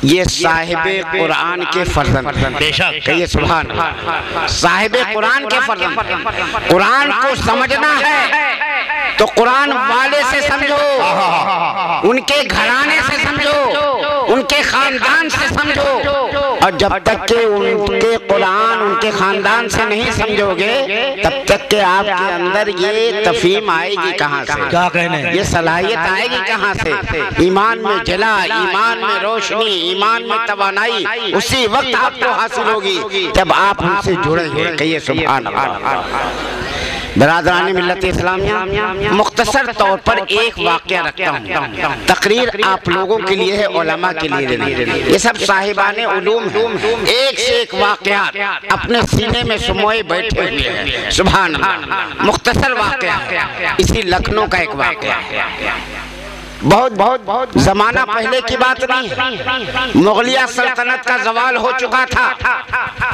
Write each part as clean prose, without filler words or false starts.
ये साहिबे कुरान के फर्जंद, कहिए सुभान अल्लाह। साहिबे कुरान के फर्जंद। कुरान को समझना है तो कुरान वाले से समझो, उनके घराने से समझो, उनके खानदान से समझो। और जब तक के उनके कुरान उनके खानदान से नहीं समझोगे तब तक के आपके अंदर ये तफहीम आएगी कहाँ से, क्या कहने, ये सलाहियत आएगी कहाँ से। ईमान में जला, ईमान में रोशनी, ईमान में तवानाई उसी वक्त आपको हासिल होगी जब आप उनसे जुड़ेंगे। कहिए सुभान अल्लाह। बरादरान मिल्लत इस्लामिया, मुख्तसर तौर पर एक वाक़या रखता हूँ, तकरीर आप लोगों के लिए है, उलमा के लिए नहीं। ये सब साहिबाने उलूम हैं, एक से एक वाक़या अपने सीने में सुमोए बैठे हुए हैं। सुभान अल्लाह। मुख्तसर वाक़या है, इसी लखनऊ का एक वाक़या है। बहुत जमाना पहले की बात नहीं है। मुगलिया सल्तनत का जवाल हो चुका था,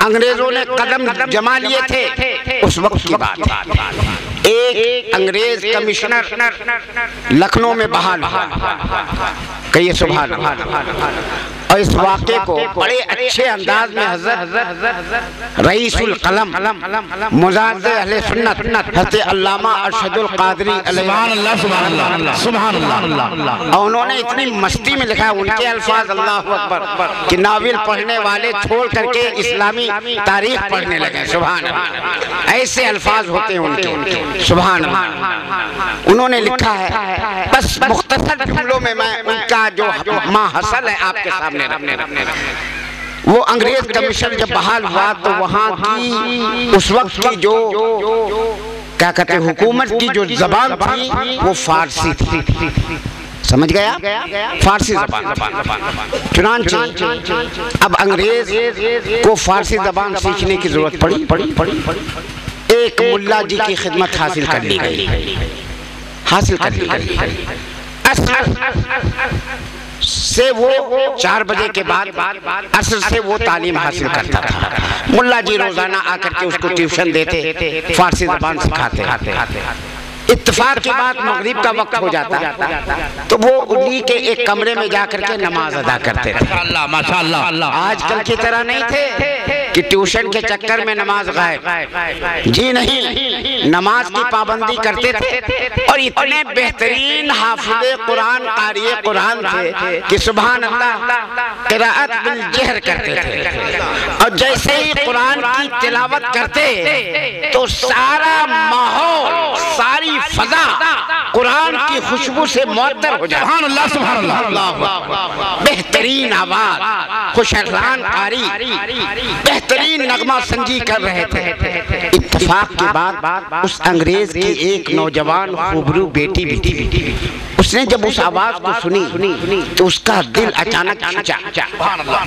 अंग्रेजों ने कदम जमा लिए थे, उस वक्त की बात है। एक अंग्रेज कमिश्नर लखनऊ में बहाल हुआ। कहिए सुभान अल्लाह। और इस वाक़े को बड़े अच्छे अंदाज में हज़रत रईसुल कलम मुजाहिद अहले सुन्नत हज़रत अल्लामा अरशदुल क़ादरी सुभान अल्लाह, और उन्होंने इतनी मस्ती में लिखा है, उनके अल्फाज अल्लाहु अकबर कि नाविल पढ़ने वाले छोड़ करके इस्लामी तारीख पढ़ने लगे। सुभान अल्लाह, ऐसे अल्फाज होते हैं उनके। सुभान अल्लाह। उन्होंने लिखा है, बस मुख्तसर जुमलों में मैं उनका जो माहसल है आपके सामने। वो अंग्रेज कमीशन जब बहाल हुआ तो वहाँ की उस वक्त की जो क्या कहते हैं हुकूमत की जो जबान थी वो फारसी थी। समझ गया, फारसी जबान। चुनांचे अब अंग्रेज को फारसी जबान सीखने की जरूरत पड़ी। एक मुल्ला जी की खिदमत हासिल कर ली गई, से वो 4 बजे के बाद असर से वो तालीम हासिल करता था। मुल्ला जी रोजाना आकर के उसको ट्यूशन देते, फारसी ज़बान सिखाते। इत्तेफाक की बात मगरिब का वक्त हो जाता तो वो उन्हीं के एक कमरे में जाकर के नमाज अदा करते थे। माशाअल्लाह। आजकल की तरह नहीं थे कि ट्यूशन के चक्कर में नमाज गायब, जी नहीं, नमाज की पाबंदी करते थे। और इतने बेहतरीन हाफिज़े कुरान, क़ारिए कुरान थे कि सुभान अल्लाह क़िराअत बिल जहर करते थे। और जैसे ही कुरान की तिलावत करते तो सारा माहौल, सारी फजा कुरान की खुशबू से मुअत्तर हो जाती। सुभान अल्लाह, सुभान अल्लाह। बेहतरीन आवाज, खुशरलान कारी, बेहतरीन नगमा संजी कर रहे थे। इत्तेफाक के बाद उस अंग्रेज की एक नौजवान खूबरू बेटी भी थी। उसने जब उस आवाज को सुनी तो उसका दिल अचानक खिंचा।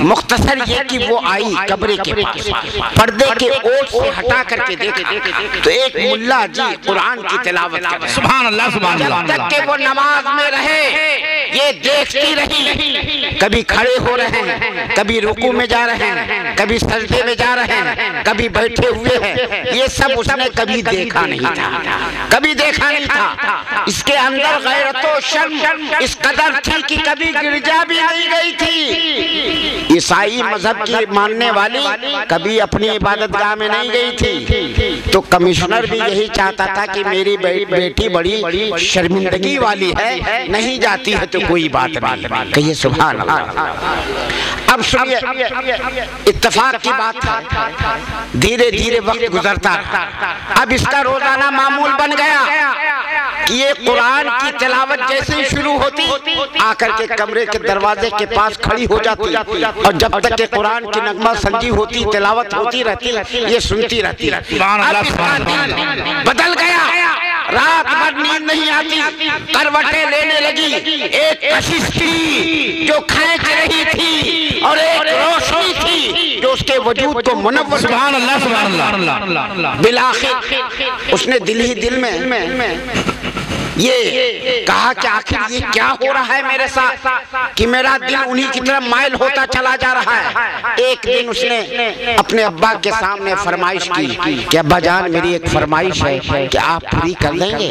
मुख्तसर ये कि वो आई कमरे के पास, पर्दे के ओट से हटा करके देखे तो एक मुल्ला जी कुरान की तिलावत कर रहे हैं। सुभान अल्लाह, सुभान अल्लाह। जब तक के वो नमाज में रहे ये देखती रही, कभी खड़े हो रहे हैं, कभी रुकू में जा रहे हैं, कभी सजदे में जा रहे हैं, कभी बैठे हुए हैं। ये सब उसने कभी देखा नहीं था, कभी देखा नहीं था। इसके अंदर गैरतो शर्म इस कदर थी कि कभी गिरजा भी नहीं गई थी। ईसाई मजहब की मानने वाली कभी अपनी इबादतगाह में नहीं गई थी। तो कमिश्नर भी यही चाहता था कि मेरी बेटी बड़ी शर्मिंदगी वाली है, नहीं जाती है तो कोई बात नहीं। कहिए सुभान अल्लाह। अब सुनिए, इत्तेफाक की बात है, धीरे धीरे वक्त गुजरता रहा। अब इसका रोजाना मामूल बन गया कि ये कुरान की तिलावत जैसे ही शुरू होती आकर के कमरे के दरवाजे के पास खड़ी हो जाती और जब तक के कुरान की नगमा संजी होती, तिलावत होती रहती, ये सुनती रहती। बदल गया, रात भर नींद नहीं आती, करवटें लेने लगी। एक कशिश थी जो खींच रही थी और एक रोशनी थी जो उसके वजूद को मुनव्वर। सुभान अल्लाह, सुभान अल्लाह। बिलाखिर उसने दिल ही दिल में ये कहा कि आखिर ये क्या हो रहा है मेरे साथ कि मेरा दिल उन्हीं की तरफ माइल होता चला जा रहा है। एक दिन उसने अपने अब्बा के सामने फरमाइश की कि अब्बा जान, मेरी एक फरमाइश है कि आप पूरी कर लेंगे?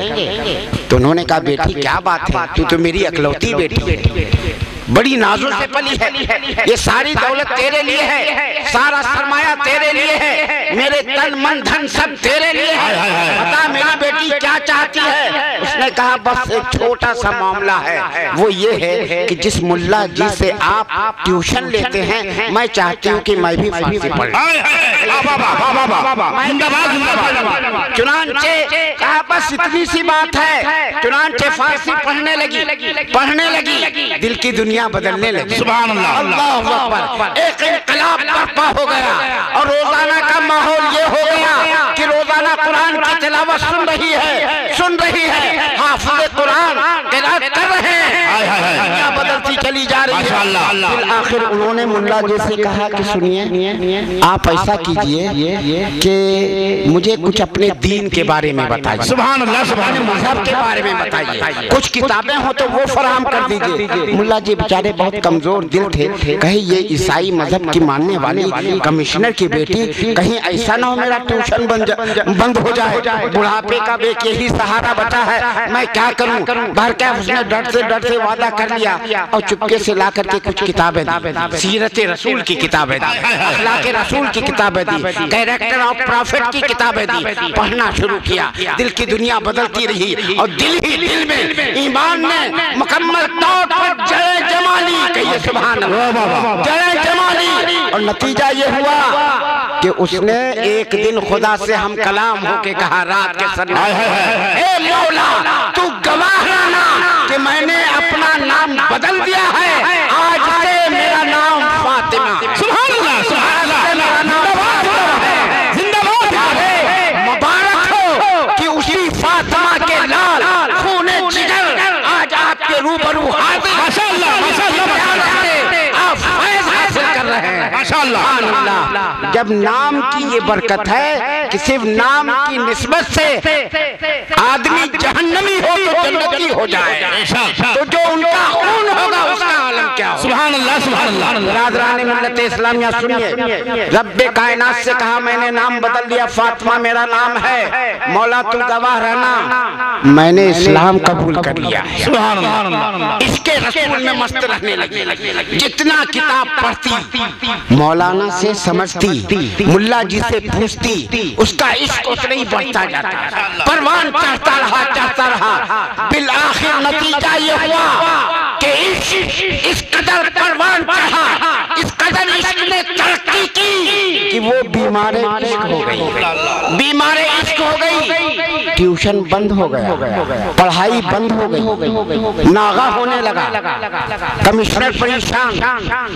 तो उन्होंने कहा बेटी क्या बात है, तू तो मेरी अकलौती बेटी है, बड़ी नाजों से पली है, ये सारी दौलत तेरे लिए है, सारा सरमाया तेरे लिए है, मेरे तन मन धन सब तेरे लिए है, बता मेरी बेटी क्या चाहती है। उसने कहा बस एक छोटा सा मामला है, वो ये है कि जिस मुल्ला जी से आप ट्यूशन लेते हैं मैं चाहती हूँ कि मैं भी फारसी पढ़ूं। चुनांचे कहा बस इतनी सी बात है। चुनांचे फारसी पढ़ने लगी, दिल की दुनिया बदलने लगी। सुभान अल्लाह, अल्लाहु अकबर। एक इंकलाब बर्पा हो गया और रोजाना का माहौल ये हो गया कि रोजाना कुरान की तिलावत सुन रही है, हाफिज़ कुरान तिलावत कर रहे हैं, दुनिया बदलती चली जा रही है। फिर आखिर उन्होंने मुल्ला जी से कहा कि सुनिए, आप ऐसा कीजिए कि मुझे कुछ अपने दीन के बारे में बताइए, सुभान अल्लाह, सुभान मजहब के बारे में बताइए, कुछ किताबें हो तो वो फराहम कर दीजिए। मुल्ला जी बेचारे बहुत कमजोर दिल थे, कहीं ये ईसाई मजहब की मानने वाली कमिश्नर की बेटी, कहीं ऐसा ना हो मेरा ट्यूशन बंद हो जाए, बुढ़ापे का एक यही सहारा बचा है, मैं क्या करूं। बाहर क्या उसने डर से वादा कर लिया और चुपके से ला करके कुछ किताबें दी, सीरत रसूल की किताबें दी, अखलाक रसूल की किताबें दी, कैरेक्टर ऑफ प्रॉफिट की किताबें दी, पढ़ना शुरू किया। दिल की दुनिया बदलती रही और दिल ही दिल में ईमान ने मुकम्मल तौर पर जय जमाली कहिए, सुभान अल्लाह, जय जमाली। और नतीजा ये हुआ कि उसने एक दिन खुदा से हम कलाम होके कहा रात के समय, ए मौला तू गवाह रहना कि मैंने अपना नाम बदल दिया है, आज से मेरा नाम फातिमा, सुभान अल्लाह, सुभान अल्लाह, मेरा नाम है, जिंदाबाद है, मुबारक हो कि उसी फातिमा के लाल खूने जिगर आज आपके रूबरू हाजिर, माशाअल्लाह, माशाअल्लाह, आप फैज़ हासिल कर रहे हैं, माशाअल्लाह। जब नाम की ये बरकत है कि सिर्फ नाम की निस्बत से आदमी जहन्नमी हो तो जन्नती हो जाए, तो जो उनका खून होगा उसका आलम क्या हो। सुभान अल्लाह, सुभान अल्लाह। बिरादरान मिल्लत इस्लामिया सुनिए, रब्बे कायनात से कहा मैंने नाम बदल दिया, फातिमा मेरा नाम है, मौला तू गवाह रहना मैंने इस्लाम कबूल कर लिया। सुभान अल्लाह। इसके रसूल में मस्त रहने लगी, जितना किताब पढ़ती, मौलाना से समझती, मुल्ला जी से पूछती, उसका इश्क उतना ही बढ़ता जाता, परवान चढ़ता रहा। बिल आखिर नतीजा ये हुआ कि इस कदर परवान चढ़ा, इस कदर इश्क ने तरक्की की कि वो बीमारे इश्क हो गई, ट्यूशन बंद हो गया, पढ़ाई बंद हो गई, नागा होने लगा, कमिश्नर परेशान,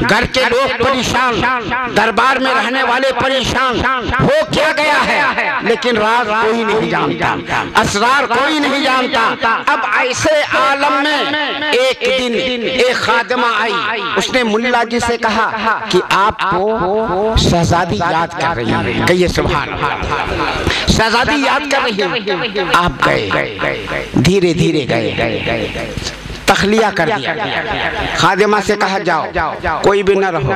घर के लोग परेशान, दरबार में रहने वाले परेशान, हो क्या गया है, लेकिन राज कोई नहीं जानता, असरार कोई नहीं जानता। अब ऐसे आलम में एक दिन एक खादिमा आई, उसने मुल्ला जी से कहा कि आपको शहजादी याद कर रही है, कहिए सुभान अल्लाह, शहजादी याद कर रही है। आप गए, धीरे धीरे गए, तखलिया कर दिया, खादिमा से कहा जाओ कोई भी न रहो,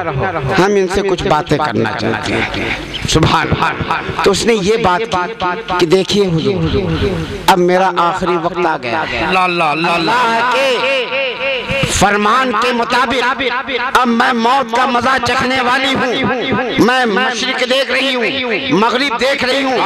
हम इनसे कुछ बातें करना चाहते हैं। सुभान अल्लाह। तो उसने ये बात की कि देखिए हुजूर, अब मेरा आखिरी वक्त आ गया, अल्लाह के फरमान के मुताबिक अब मैं मौत का मजा चखने वाली हूँ। मैं मशरिक देख रही हूँ, मगरिब देख रही हूँ,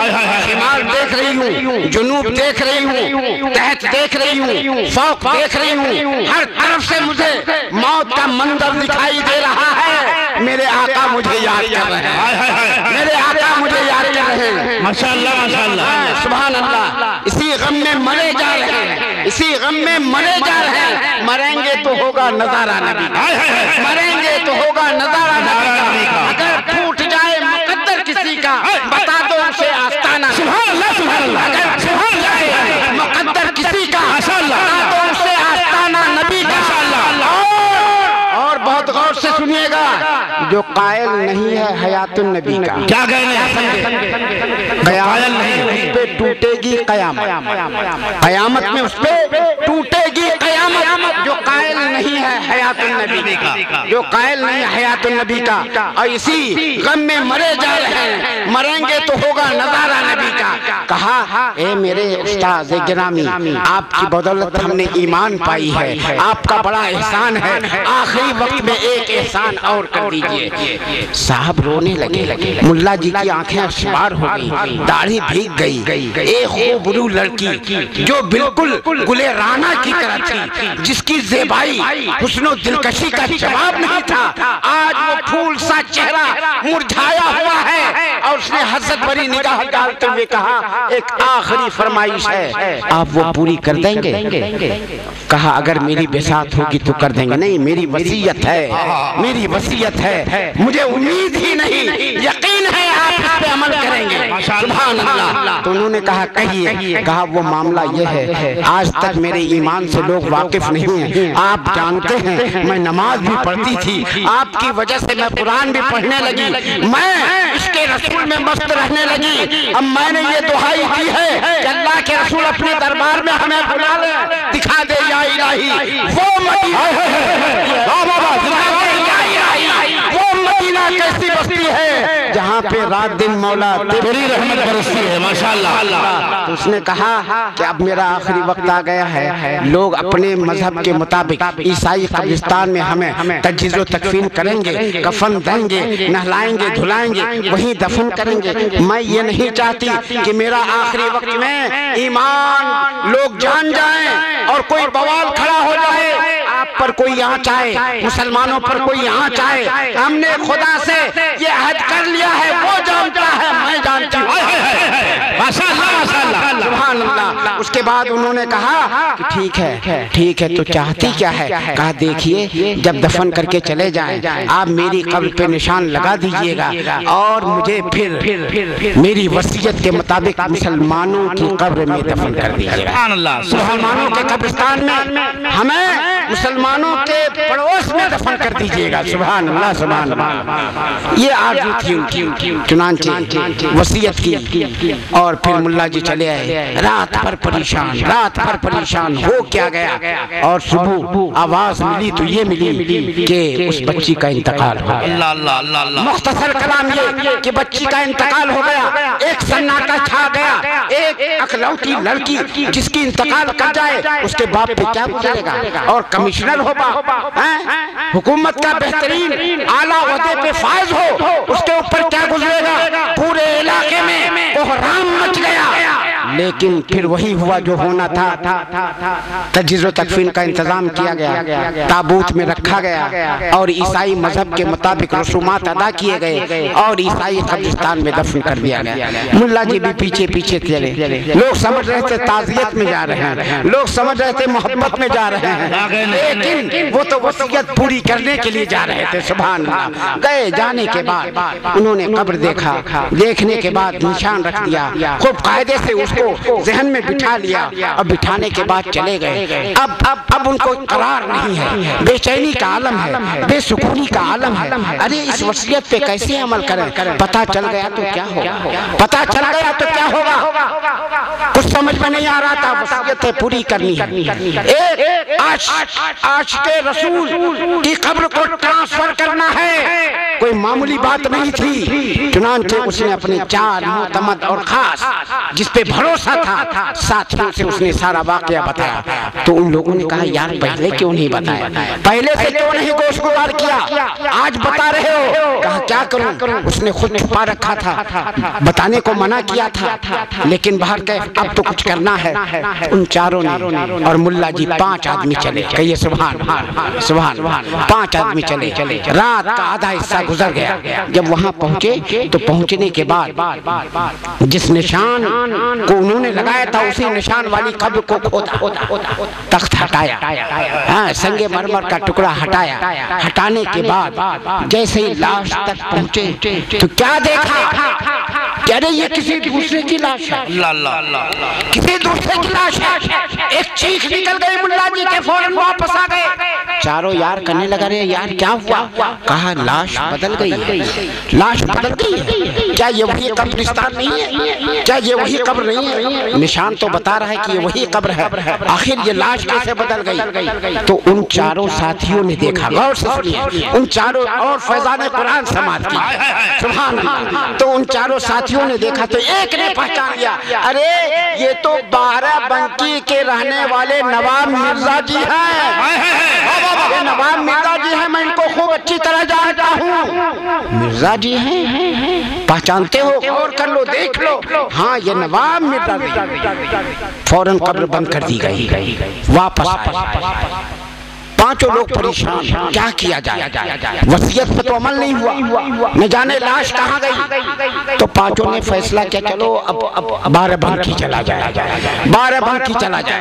शिमाल देख रही हूँ, जुनूब देख रही हूँ, तहत देख रही हूँ, फौक देख रही हूँ, हर तरफ से मुझे मौत का मंजर दिखाई दे रहा है। मेरे आका मुझे याद कर रहे हैं, मेरे आका मुझे याद कर रहे हैं, माशाअल्लाह, माशाअल्लाह, सुभान अल्लाह। इसी गम में मरे जा रहे हैं, इसी गम में मरे जा रहे हैं। मरेंगे तो होगा नजारा नबी का, मरेंगे तो होगा नजारा नबी का। अगर टूट जाए मुकद्दर किसी का, बता दो उसे आस्ताना, सुभान अल्लाह, सुभान अल्लाह। अगर टूट जाए मुकद्दर किसी का, बता दो उसे आस्ताना नबी का। और बहुत गौर से सुनिए, सुनिएगा, जो कायल नहीं है हयातुन नबी का, क्या कहने कयामत नहीं उस पे टूटेगी कयामत, कयामत में उस पे टूटेगी कयामत। जो कायल नहीं है हयातुन नबी का, जो कायल नहीं है हयातुन नबी का, और इसी गम में मरे जा रहे हैं, मरेंगे तो होगा नजारा नबी का। कहा ए मेरे उस्ताद गिरामी, आपकी बदौलत हमने ईमान पाई है, आपका बड़ा एहसान है, आखिरी वक्त में एक एहसान और कर दीजिए। साहब रोने लगे। मुल्ला जी की आंखें अश्बार हो गई, दाढ़ी भीग गई। एक खूबरू लड़की जो बिल्कुल गुले राना की तरह थी, जिसकी ज़ेबाई हुस्नो दिलकशी का जवाब नहीं था, आज वो फूल सा चेहरा मुरझाया हुआ है। और उसने हसरत भरी निगाह डालते हुए कहा, एक आखिरी फरमाइश है, आप वो पूरी कर देंगे? कहा अगर मेरी बेसात होगी तो कर देंगे। नहीं, मेरी वसीयत है, मेरी वसीयत है, मुझे उम्मीद ही नहीं, यकीन है आप इस पे अमल करेंगे। सुभान अल्लाह। तो उन्होंने कहा कहिए। कहा वो मामला ये है, आज तक मेरे ईमान से लोग वाकिफ नहीं हैं, आप जानते हैं मैं नमाज भी पढ़ती थी, आपकी वजह से मैं कुरान भी पढ़ने लगी, मैं इसके रसूल में मस्त रहने लगी। अब मैंने ये दुहाई की है कि अल्लाह के रसूल अपने दरबार में हमें बुला ले, दिखा दे या इलाही वो मदीना कैसी बस्ती है जहाँ पे रात दिन मौला तेरी रहमत बरसती है। माशाअल्लाह। तो उसने कहा कि अब मेरा आखिरी वक्त आ गया है, लोग अपने मजहब के मुताबिक ईसाई कब्रिस्तान में हमें तजहीज़ व तकफीन करेंगे, कफन देंगे, नहलाएंगे, धुलाएंगे, वहीं दफन करेंगे। मैं ये नहीं चाहती कि मेरा आखिरी वक्त में ईमान लोग जान जाएं और कोई बवाल खड़ा हो जाए, आप पर कोई आँच आए, मुसलमानों पर कोई आँच आए। हमने खुदा से ये अहद कर लिया है, वो जानता है, मैं जानती हूँ। सुभान अल्लाह। उसके बाद उन्होंने कहा कि ठीक है, तो चाहती क्या है? कहा देखिए, जब दफन करके चले जाएं, आप मेरी कब्र पे निशान लगा दीजिएगा और मुझे फिर मेरी वसीयत के मुताबिक मुसलमानों की कब्र में दफन कर दीजिएगा। मुसलमानों के कब्रिस्तान में हमें मुसलमानों के पड़ोस में दफन कर दीजिएगा। सुभान अल्लाह, सुभान अल्लाह। ये आरज़ू थी उनकी, चुनांचे वसीयत की। और फिर मुल्ला जी चले आए, रात भर परेशान हो क्या गया। और सुबह आवाज मिली तो ये मिली कि उस बच्ची का इंतकाल हो गया। मुख्तसर कलाम ये कि बच्ची का इंतकाल हो गया, एक सन्नाटा छा गया। एक अकलौती लड़की जिसकी इंतकाल कर जाए, उसके बाप पे क्या गुजरेगा? और कमिश्नर होगा, हुकूमत का बेहतरीन आला ओहदे पे फायज हो, उसके ऊपर क्या गुजरेगा? पूरे इलाके में कोहराम मच गया। लेकिन फिर वही हुआ जो होना था, तजहीज़ व तकफीन का इंतजाम किया गया, ताबूत में रखा गया और ईसाई मजहब के मुताबिक रसूमात अदा किए गए और ईसाई कब्रिस्तान में दफन कर दिया गया। मुल्ला जी भी पीछे चले। लोग समझ रहे थे ताज़ियत में जा रहे हैं, लोग समझ रहे थे मोहब्बत में जा रहे हैं, लेकिन वो तो वसीयत पूरी करने के लिए जा रहे थे। सुभान अल्लाह। गए, जाने के बाद उन्होंने कब्र देखा, देखने के बाद निशान रख दिया, खूब कायदे से उसको जहन में बिठा लिया और बिठाने के बाद चले गए। अब उनको करार नहीं है, बेचैनी का आलम है, बेसुकूनी का आलम है। अरे इस वसीयत पे कैसे अमल करें? पता चल गया तो क्या होगा? पता चल गया तो क्या होगा? कुछ समझ में नहीं आ रहा था। वसीयत पूरी करनी है। एक आज के रसूल की कब्र को ट्रांसफर करना है, कोई मामूली बात नहीं थी। चुनांचे उसने अपने 4 मुतमद और खास जिस पे भरोसा था साथियों से उसने सारा वाकया बताया। तो उन लोगों ने कहा यार पहले क्यों नहीं बताया, पहले से क्यों नहीं गोशगुजार किया, आज बता रहे हो? कहा क्या करूं, उसने खुद छुपा रखा था, बताने को मना किया था, लेकिन बाहर गए अब तो कुछ करना है। उन चारों ने और मुल्ला जी 5 आदमी चले। कहिए सुभान सुभान। 5 आदमी चले। रात का आधा हिस्सा गुजर गया। जब वहां पहुंचे तो पहुंचने के बाद जिस निशान को उन्होंने लगाया था उसी निशान वाली कब्र को खोदा, तख्त हटाया, संगे मरमर का टुकड़ा हटाया। हटाने के बाद जैसे ही लाश तक पहुंचे तो क्या देखा? कह रहे ये किसी दूसरे की लाश है, किसी दूसरे की लाश है। एक चीख निकल गई मुल्ला जी के, फौरन वापस आ गए। चारों यार करने लगा, रहे यार क्या हुआ? कहा लाश बदल गई, लाश बदल गई है। क्या ये वही कब्रिस्तान नहीं है? क्या ये वही कब्र नहीं है? निशान तो बता रहा है कि ये वही कब्र है, आखिर ये लाश कैसे बदल गई? तो उन चारों साथियों ने देखा, गौर से सुनिए, उन चारों, और फैजान कुरान समाज की, सुभान अल्लाह। तो उन चारों साथियों ने देखा तो एक ने पहचान लिया, अरे ये तो बाराबंकी के रहने वाले नवाब मिर्जा जी हैं। ये नवाब मिर्जा जी हैं, मैं इनको खूब अच्छी तरह जानता हूँ। मिर्जा जी हैं, पहचानते हो? गौर कर लो, देख लो, हाँ ये नवाब मिर्जा जी। फौरन कब्र बंद कर दी गई, वापस पांचों लोग परेशान, क्या किया जाए? वसीयत पे तो अमल नहीं हुआ, न जाने लाश कहाँ गई। तो पांचों ने फैसला किया, चलो अब बाराबंकी चला जाए, बाराबंकी चला जाए।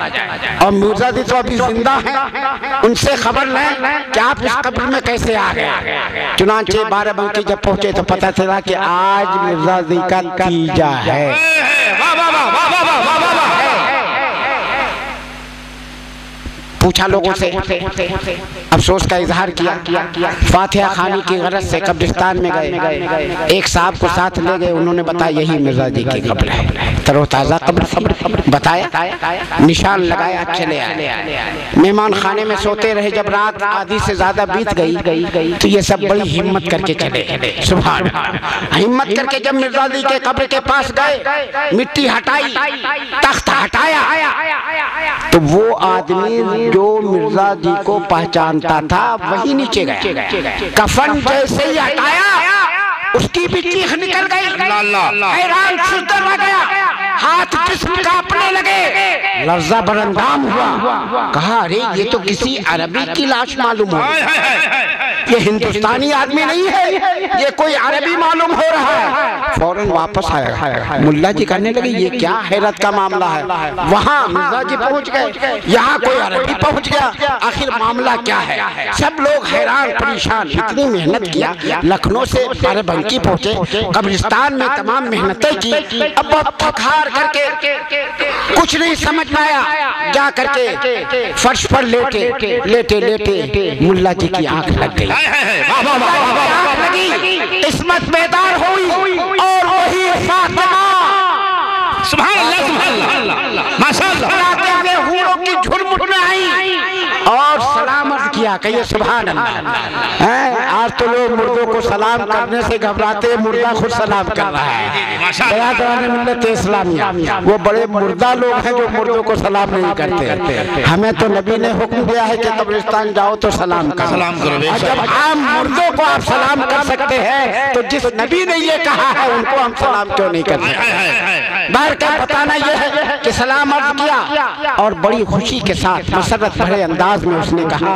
और मिर्जा जी तो अभी जिंदा हैं, उनसे खबर लें कि आप इस कब्र में कैसे आ गए। चुनांचे बाराबंकी जब पहुंचे तो पता चला कि आज मिर्जा जी का तीजा है। पूछा लोगों से, अफसोस का इजहार किया। फातिहा खानी की गरज से कब्रिस्तान में गए, एक साहब को साथ ले गए, उन्होंने बताया यही मिर्जा जी की कब्र है, तरोताज़ा कब्र बताया, निशान लगाया, चले आए। मेहमान खाने में सोते रहे। जब रात आधी से ज्यादा बीत गई तो ये सब बड़ी हिम्मत करके चले, सुभान अल्लाह। हिम्मत करके जब मिर्जा जी के कब्र के पास गए, मिट्टी हटाई, तख्त हटाया, तो वो आदमी जो मिर्जा जी को पहचानता था वही नीचे गया। कफन जैसे ही हटाया, उसकी भी चीख निकल गई, हैरान सुरता रह गया, हाथ जिस्म कांपने लगे, लर्जा बरंदाम हुआ। कहा अरे ये तो किसी अरबी की लाश मालूम हो, ये हिंदुस्तानी आदमी नहीं है, ये कोई अरबी मालूम हो रहा है। फौरन वापस आया, मुल्ला जी कहने लगे ये क्या हैरत का मामला है। वहाँ मिर्जा जी पहुँच गए, यहाँ कोई अरबी पहुँच गया, आखिर मामला क्या है? सब लोग हैरान परेशान, इतनी मेहनत किया, लखनऊ से बाराबंकी पहुँचे, कब्रिस्तान में तमाम मेहनतें की, अब बहुत थक हार करके कुछ नहीं समझ पाया, जा करके फर्श पर लेटे लेटे लेटे मुल्ला जी की आंख लग गई, किस्मत बेदार हुई और वही फातिमा, सुभान अल्लाह, सुभान अल्लाह, माशाअल्लाह, हूरों की झुरमुट में आई और सलाम अर्ज किया। कहिए सुभान अल्लाह। आज तो लोग मुर्दों को सलाम करने से घबराते, मुर्दा खुद सलाम कर रहा है। मिल्लत इस्लामिया वो बड़े मुर्दा लोग हैं जो मुर्दों को सलाम नहीं करते। हमें तो नबी ने हुक्म दिया है कि कब्रिस्तान जाओ तो सलाम करो। जब आम मुर्दों को आप सलाम कर सकते हैं तो जिस नबी ने ये कहा है उनको हम सलाम क्यों नहीं कर सकते? बाहर का बताना यह है कि सलाम अर्ज किया और बड़ी खुशी के साथ मसरत भरे अंदाज में उसने कहा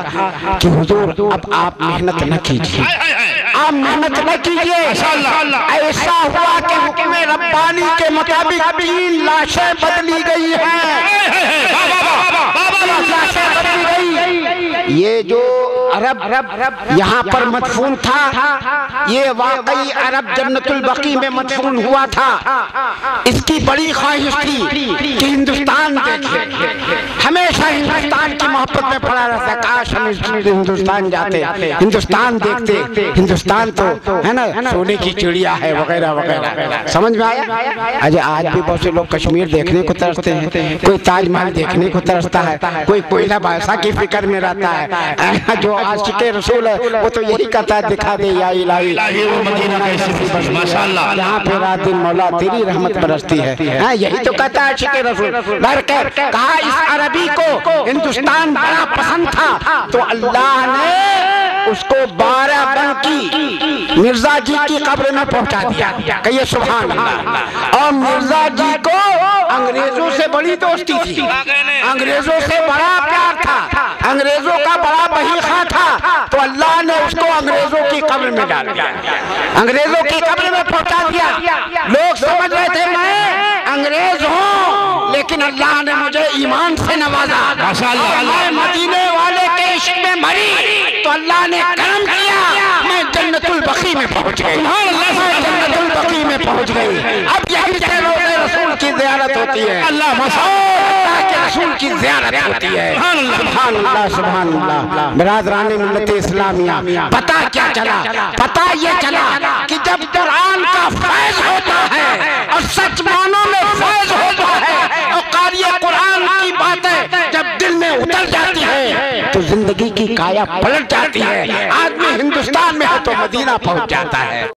कि हुजूर अब आप मेहनत न कीजिए, आप मेहनत न कीजिए। ऐसा हुआ कि हुक्म रब्बानी के मुताबिक 3 लाशें बदली गई हैं, लाशें बदली गई। ये जो अरब यहाँ पर मदफून था, ये वाकई अरब जन्नतुल बकी में मदफून हुआ था। इसकी बड़ी ख्वाहिश थी कि हिंदुस्तान देखे, हमेशा हिंदुस्तान की मोहब्बत में पड़ा रहता, काश हम हिंदुस्तान जाते, हिंदुस्तान देखते। हिंदुस्तान तो है ना, सोने की चिड़िया है वगैरह वगैरह, समझ में आया? अजय आज भी बहुत से लोग कश्मीर देखने को तरसते हैं, कोई ताजमहल देखने को तरसता है, कोई कोयला बादशाह की फिक्र में रहता है। जो आशिक़े रसूल है वो तो यही कहता है दिखा दे या इलाही माशाअल्लाह, यहाँ पे रात दिन मौला तेरी रहमत बरसती है, यही तो कहता है आशिक़े रसूल। कहा इस अरबी को हिंदुस्तान बड़ा पसंद था तो अल्लाह ने उसको बाराबंकी मिर्जा जी की कब्र में पहुंचा दिया। कहिए सुभान अल्लाह। और मिर्जा जी को अंग्रेजों से बड़ी दोस्ती थी, अंग्रेजों से बड़ा प्यार था, अंग्रेजों का बड़ा बहीखा था, तो अल्लाह ने उसको अंग्रेजों की कब्र में डाल दिया, अंग्रेजों की कब्र में पहुंचा दिया। लोग समझ रहे थे मैं अंग्रेज हूँ, लेकिन अल्लाह ने मुझे ईमान से नवाजा, मदीने वाले के इश्क में मरी तो अल्लाह ने करम किया, मैं जन्नतुल बकी में पहुंच गए, जन्नतुल बकी में पहुंच गई। अब यहीं से रोज़े रसूल की ज़ियारत होती है, अल्लाह के रसूल की ज़ियारत होती है। सुभान अल्लाह सुभान अल्लाह। बिरादरान मिल्लत इस्लामिया, पता क्या चला? पता ये चला कि जब कुरान का फैज़ होता है और सच मानों में फैज़ होता है और क़ारिए कुरान की बातें जब दिल में उतर जाती है तो जिंदगी की काया पलट जाती है। आदमी हिंदुस्तान में है तो मदीना पहुंच जाता है।